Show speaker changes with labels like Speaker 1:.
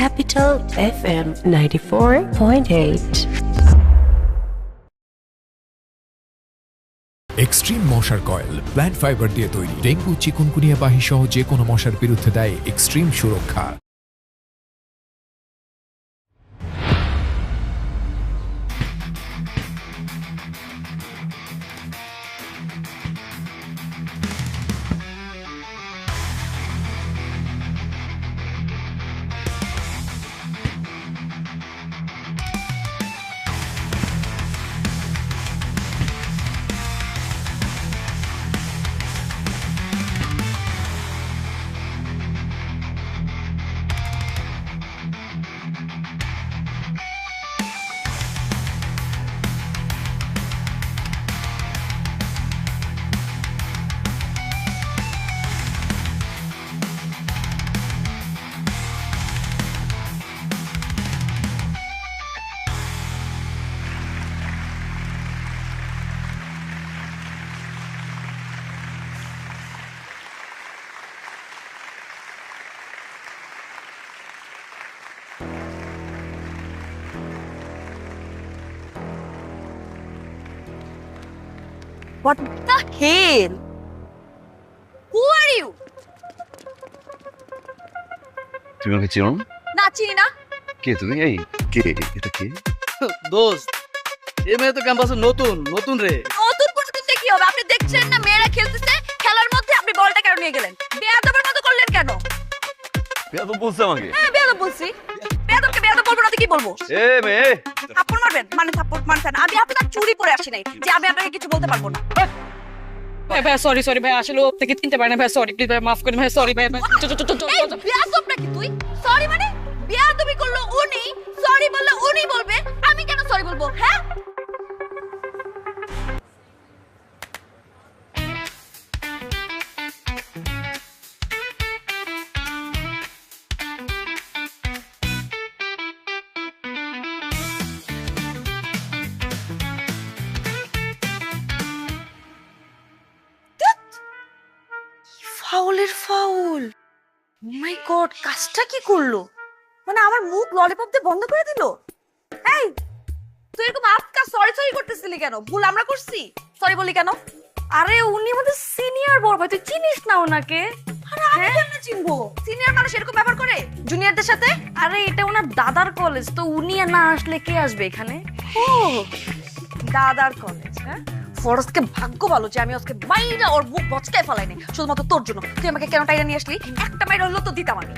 Speaker 1: Capital FM 94.8.
Speaker 2: Extreme মশার coil plant fibre দিয়ে তৈরি, ডেঙ্গু চিকুনগুনিয়া বাহি সহ যে কোনো মশার বিরুদ্ধে দেয় এক্সট্রিম সুরক্ষা।
Speaker 3: What the hell? Who are you?
Speaker 4: তুমি আমাকে চিনো না?
Speaker 3: না চিনি না।
Speaker 4: কে তুমি? এই কে? এটা কে?
Speaker 5: দোস্ত, এই মেয়ে তো ক্যাম্পাসে নতুন নতুন রে।
Speaker 3: নতুন পরিস্থিতিতে কি হবে? আপনি দেখছেন না মেয়েরা খেলতেছে, খেলার মধ্যে আপনি বলটা কেন নিয়ে গেলেন? বেয়াদবের মতো করলেন কেন?
Speaker 4: বেয়াদব বলছে আমাকে?
Speaker 3: হ্যাঁ বেয়াদব বলছি। বেয়াদবকে বেয়াদব বলবো না তো কি বলবো?
Speaker 4: এ মেয়ে,
Speaker 3: থাপ্পড় মারবেন? মানে থাপ্পড় মারছেন। আমি আপনার চুরি করে আসি নাই যে আমি আপনাকে কিছু বলতে পারবো না।
Speaker 6: ভাই ভাই সরি সরি ভাই, আসলে ও থেকে চিনতে পারি না ভাই, সরি প্লিজ ভাই, মাফ করেন ভাই, সরি ভাই।
Speaker 3: এই বেয়াদব নাকি তুই? সরি মানে? বেয়াদবি করলো উনি, সরি বললে উনি বলবে, আমি কেন সরি বলবো? হ্যাঁ? ফাউলের ফাউল। মাই গড, কাজটা কি করলো? মানে আমার মুখ ললিপপ দিয়ে বন্ধ করে দিল। এই তুই এরকম আপকা সরি সরি করতেছিলি কেন? ভুল আমরা করছি, সরি বলি কেন?
Speaker 6: আরে উনি আমাদের সিনিয়র বড় ভাই, তুই চিনিস না ওনাকে?
Speaker 3: আরে আমি কেমনে চিনবো? সিনিয়র মানুষ এরকম ব্যবহার করে জুনিয়রদের সাথে?
Speaker 6: আরে এটা ওনার দাদার কলেজ, তো উনি না আসলে কে আসবে এখানে?
Speaker 3: ও দাদার কলেজ। হ্যাঁ, ফরজকে ভাগ্য ভালো যে আমি আজকে মাইরা ওর মুখ বচকায় ফেলাইনি শুধুমাত্র তোর জন্য। তুই আমাকে কেন টাইরা নিয়ে আসলি? একটা মাইরা হলো তো দিতাম আমি।